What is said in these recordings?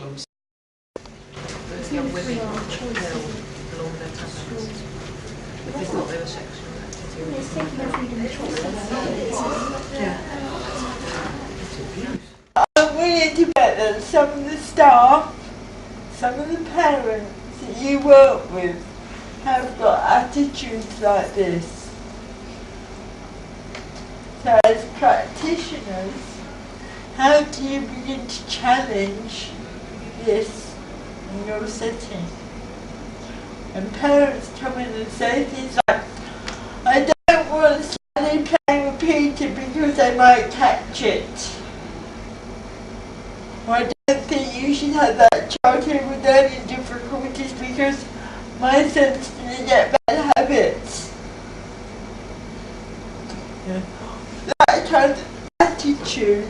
problems. Those young women feel along their tablets. If they thought they were sexual activity. It's taking their freedom of choice. Yeah. I'm willing to bet that some of the staff, some of the parents that you work with have got attitudes like this. So as practitioners, how do you begin to challenge this in your setting? And parents come in and say things like, I don't want Sally playing with Peter because they might catch it. Or I don't think you should have that child here with learning difficulties because my son's going to get bad habits. Yeah. That kind of attitude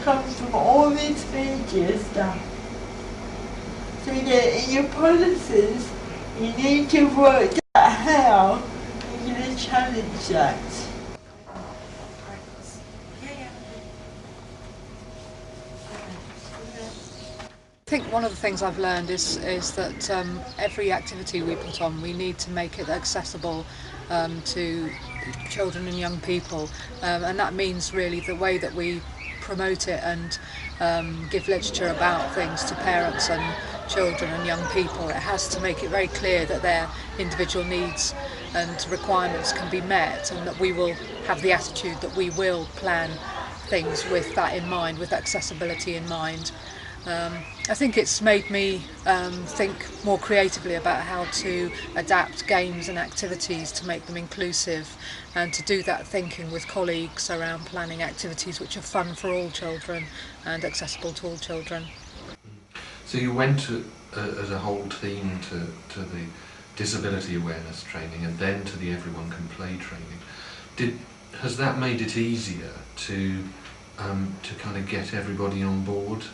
comes from all this media stuff. So in your policies, you need to work out how you're going to challenge that. I think one of the things I've learned is that every activity we put on, we need to make it accessible to children and young people, and that means really the way that we promote it and give literature about things to parents and children and young people. It has to make it very clear that their individual needs and requirements can be met, and that we will have the attitude that we will plan things with that in mind, with accessibility in mind. I think it's made me think more creatively about how to adapt games and activities to make them inclusive, and to do that thinking with colleagues around planning activities which are fun for all children and accessible to all children. So you went to, as a whole team to the disability awareness training and then to the Everyone Can Play training. Has that made it easier to kind of get everybody on board?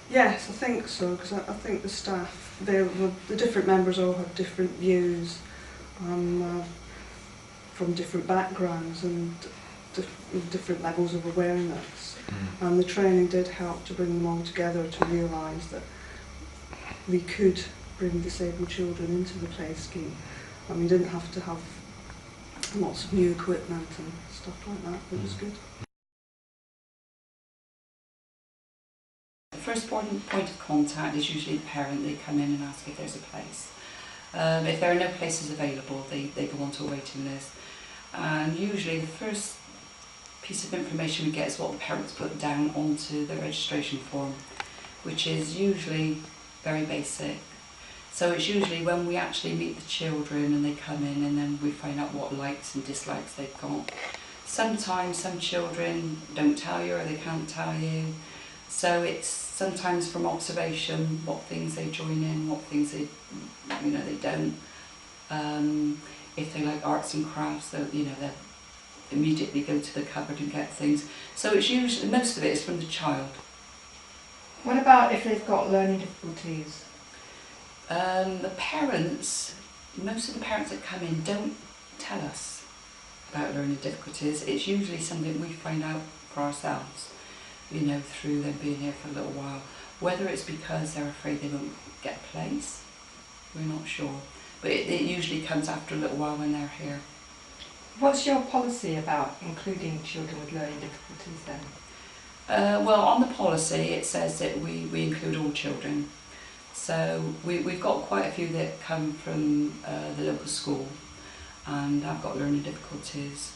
Yes, I think so, because I think the staff, the different members all have different views from different backgrounds and different levels of awareness. And the training did help to bring them all together to realise that we could bring disabled children into the play scheme, and we didn't have to have lots of new equipment and stuff like that. It was good. The first point of contact is usually the parent. They come in and ask if there's a place. If there are no places available, they go onto a waiting list. And usually the first piece of information we get is what the parents put down onto the registration form, which is usually very basic. So it's usually when we actually meet the children and they come in, and then we find out what likes and dislikes they've got. Sometimes some children don't tell you, or they can't tell you. So it's sometimes from observation what things they join in, what things they don't. If they like arts and crafts, they'll immediately go to the cupboard and get things. So it's usually, most of it is from the child. What about if they've got learning difficulties? The parents, most of the parents that come in don't tell us about learning difficulties. It's usually something we find out for ourselves, through them being here for a little while. Whether it's because they're afraid they won't get a place, we're not sure. But it usually comes after a little while when they're here. What's your policy about including children with learning difficulties then? Well, on the policy it says that we include all children. So we've got quite a few that come from the local school and have got learning difficulties,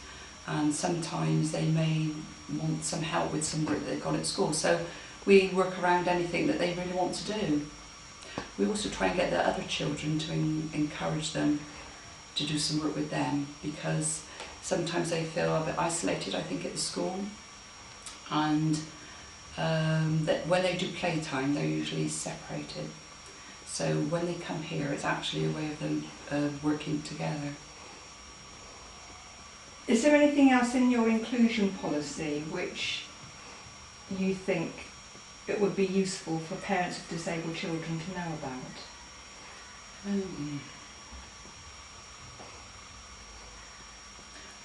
and sometimes they may want some help with some work that they've got at school. So we work around anything that they really want to do. We also try and get the other children to encourage them to do some work with them, because sometimes they feel a bit isolated, I think, at the school. And that when they do playtime, they're usually separated. So when they come here, it's actually a way of them working together. Is there anything else in your inclusion policy which you think it would be useful for parents of disabled children to know about?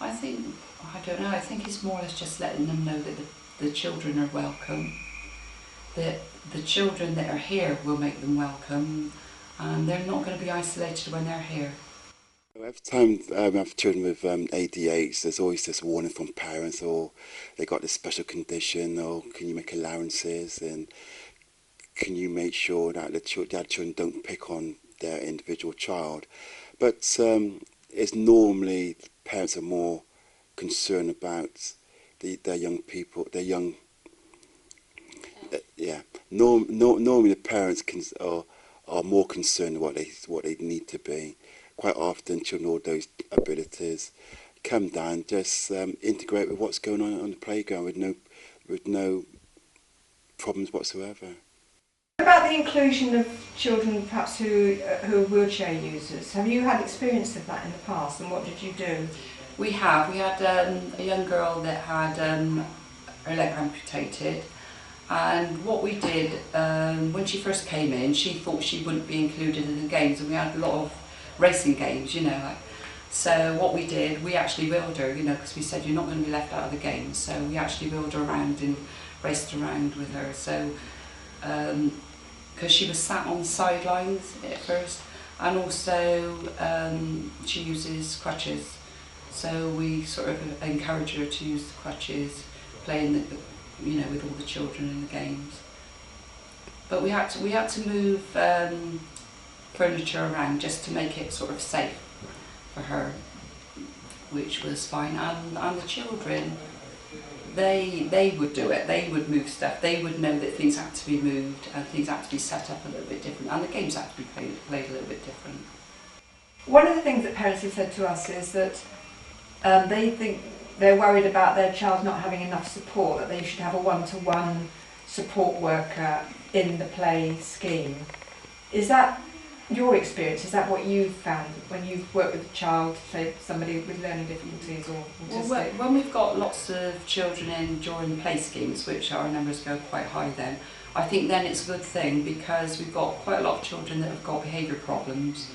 I don't know, I think it's more or less just letting them know that the children are welcome. that the children that are here will make them welcome, and they're not going to be isolated when they're here. Every time I have children with ADH, there's always this warning from parents, or they got this special condition, or can you make allowances, and can you make sure that the children don't pick on their individual child. But it's normally parents are more concerned about their young people, their young. Normally the parents are more concerned what they need to be. Quite often, children with all those abilities come down, just integrate with what's going on the playground with no problems whatsoever. What about the inclusion of children perhaps who are wheelchair users? Have you had experience of that in the past, and what did you do? We had a young girl that had her leg amputated, and what we did, when she first came in, she thought she wouldn't be included in the games, and we had a lot of racing games, you know, like. So what we did, we actually wheeled her, you know, because we said you're not going to be left out of the games, so we actually wheeled her around and raced around with her. So because she was sat on the sidelines at first, and also she uses crutches, so we sort of encourage her to use the crutches, playing you know, with all the children in the games. But we had to move furniture around just to make it sort of safe for her, which was fine. And the children, they would do it. They would move stuff. They would know that things had to be moved and things had to be set up a little bit different, and the games had to be played a little bit different. One of the things that parents have said to us is that they think they're worried about their child not having enough support, that they should have a one-to-one support worker in the play scheme. Is that your experience? Is that what you've found when you've worked with a child, say somebody with learning difficulties or autistic? Well, when we've got lots of children in during the play schemes, which our numbers go quite high then, I think then it's a good thing, because we've got quite a lot of children that have got behaviour problems,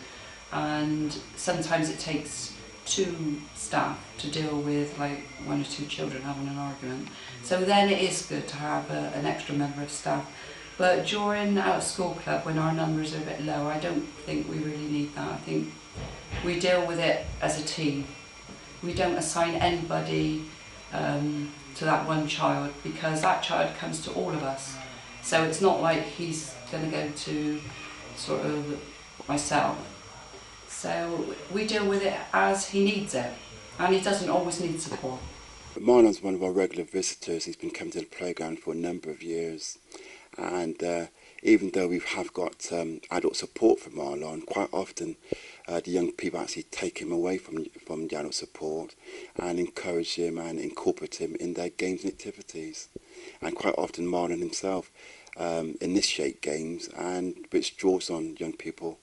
and sometimes it takes 2 staff to deal with like 1 or 2 children having an argument. So then it is good to have an extra member of staff. But during our school club, when our numbers are a bit low, I don't think we really need that. I think we deal with it as a team. We don't assign anybody to that one child, because that child comes to all of us. So it's not like he's going to go to sort of myself. So we deal with it as he needs it, and he doesn't always need support. Marlon's one of our regular visitors. He's been coming to the playground for a number of years, and even though we have got adult support for Marlon, quite often the young people actually take him away from the adult support and encourage him and incorporate him in their games and activities. And quite often Marlon himself initiate games, and which draws on young people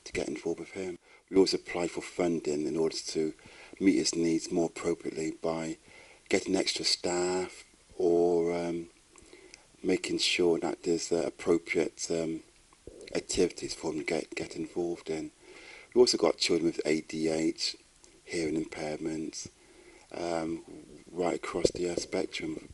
to get involved with him. We also apply for funding in order to meet his needs more appropriately by getting extra staff, or making sure that there's appropriate activities for them to get involved in. We've also got children with ADH, hearing impairments, right across the spectrum.